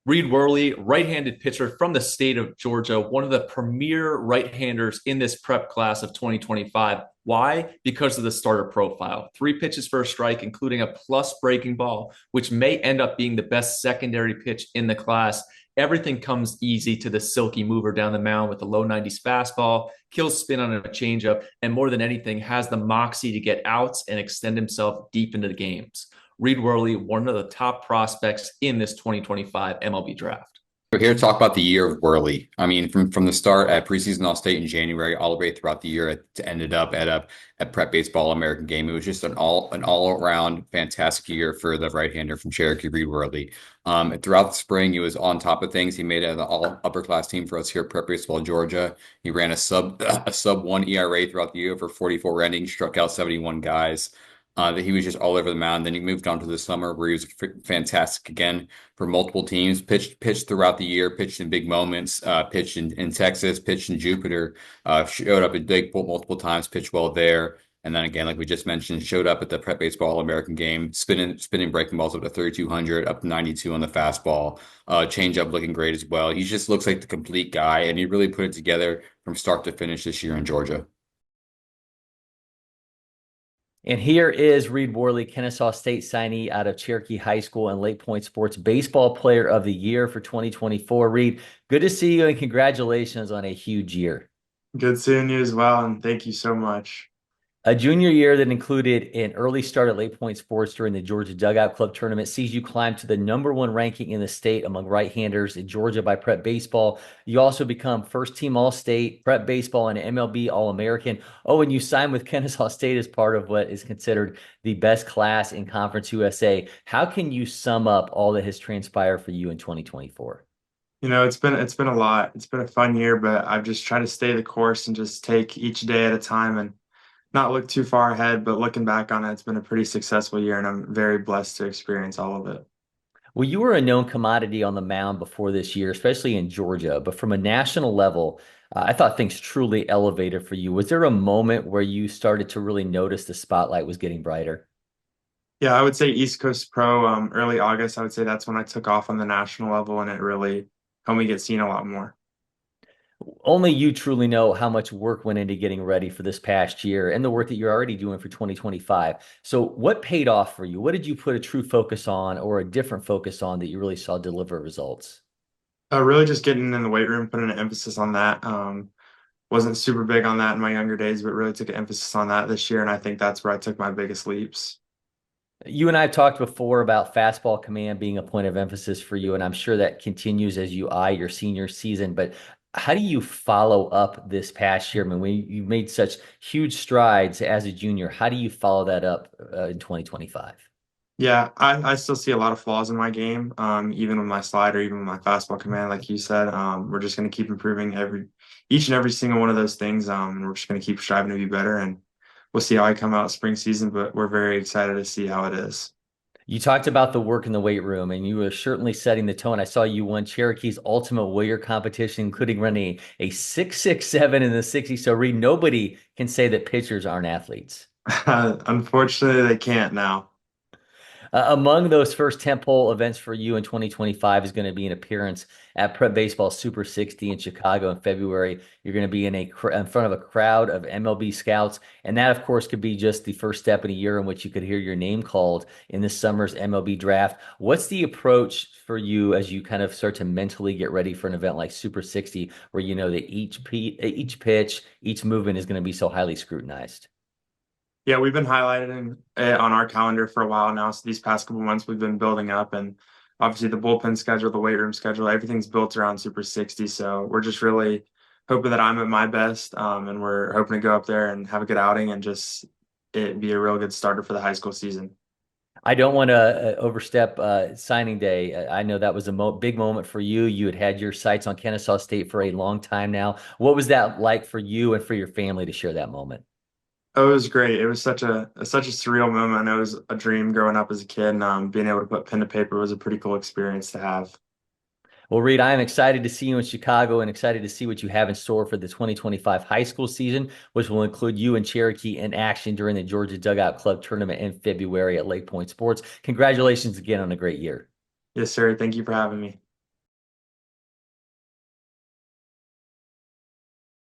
Reid Worley, right-handed pitcher from the state of Georgia, one of the premier right-handers in this prep class of 2025. Why? Because of the starter profile. 3 pitches for a strike, including a plus breaking ball, which may end up being the best secondary pitch in the class. Everything comes easy to the silky mover down the mound with a low 90s fastball, kills spin on a changeup, and more than anything, has the moxie to get outs and extend himself deep into the games. Reid Worley, one of the top prospects in this 2025 MLB draft. We're here to talk about the year of Worley. I mean, from the start at preseason All-State in January, all the way throughout the year, it ended up at Prep Baseball American Game. It was just an all around fantastic year for the right-hander from Cherokee, Reid Worley. Throughout the spring, he was on top of things. He made it an all upper class team for us here at Prep Baseball Georgia. He ran a sub 1 ERA throughout the year over 44 innings, struck out 71 guys. That he was just all over the mound. Then he moved on to the summer where he was fantastic again for multiple teams. Pitched throughout the year, pitched in big moments, pitched in Texas, pitched in Jupiter, showed up at LakePoint multiple times, pitched well there. And then again, like we just mentioned, showed up at the Prep Baseball American Game, spinning breaking balls up to 3,200, up to 92 on the fastball. Changeup looking great as well. He just looks like the complete guy, and he really put it together from start to finish this year in Georgia. And here is Reid Worley, Kennesaw State signee out of Cherokee High School and LakePoint Sports Baseball Player of the Year for 2024. Reid, good to see you and congratulations on a huge year. Good seeing you as well, and thank you so much. A junior year that included an early start at LakePoint Sports during the Georgia Dugout Club tournament sees you climb to the #1 ranking in the state among right-handers in Georgia by Prep Baseball. You also become first-team All-State, Prep Baseball, and MLB All-American. Oh, and you signed with Kennesaw State as part of what is considered the best class in Conference USA. How can you sum up all that has transpired for you in 2024? It's been a lot. It's been a fun year, but I've just tried to stay the course and just take each day at a time and not look too far ahead, but looking back on it, it's been a pretty successful year, and I'm very blessed to experience all of it. Well, you were a known commodity on the mound before this year, especially in Georgia, but from a national level, I thought things truly elevated for you. Was there a moment where you started to really notice the spotlight was getting brighter? Yeah, I would say East Coast Pro, early August, I would say that's when I took off on the national level, and it really helped me get seen a lot more. Only you truly know how much work went into getting ready for this past year and the work that you're already doing for 2025. So what paid off for you? What did you put a true focus on or a different focus on that you really saw deliver results? Really just getting in the weight room, putting an emphasis on that. Wasn't super big on that in my younger days, but really took an emphasis on that this year, and I think that's where I took my biggest leaps. You and I have talked before about fastball command being a point of emphasis for you, and I'm sure that continues as you eye your senior season. But how do you follow up this past year? I mean, when you made such huge strides as a junior, how do you follow that up in 2025? Yeah, I still see a lot of flaws in my game, even with my slider, even with my fastball command, like you said. We're just going to keep improving each and every single one of those things. And we're just going to keep striving to be better, and we'll see how I come out spring season, but we're very excited to see how it is. You talked about the work in the weight room, and you were certainly setting the tone. I saw you won Cherokee's Ultimate Warrior competition, including running a 6.67 in the 60. So, Reid, nobody can say that pitchers aren't athletes. Unfortunately, they can't now. Among those first tentpole events for you in 2025 is going to be an appearance at Prep Baseball Super 60 in Chicago in February. You're going to be in front of a crowd of MLB scouts, and that, of course, could be just the first step in a year in which you could hear your name called in this summer's MLB draft. What's the approach for you as you kind of start to mentally get ready for an event like Super 60, where you know that each pitch, each movement is going to be so highly scrutinized? Yeah, we've been highlighting it on our calendar for a while now. So these past couple months, we've been building up, and obviously the bullpen schedule, the weight room schedule, everything's built around Super 60. So we're just really hoping that I'm at my best, and we're hoping to go up there and have a good outing and just it be a real good starter for the high school season. I don't want to overstep signing day. I know that was a big moment for you. You had had your sights on Kennesaw State for a long time now. What was that like for you and for your family to share that moment? Oh, it was great. It was such a surreal moment. It was a dream growing up as a kid, and being able to put pen to paper was a pretty cool experience to have. Well, Reid, I am excited to see you in Chicago and excited to see what you have in store for the 2025 high school season, which will include you and Cherokee in action during the Georgia Dugout Club tournament in February at LakePoint Sports. Congratulations again on a great year. Yes, sir. Thank you for having me.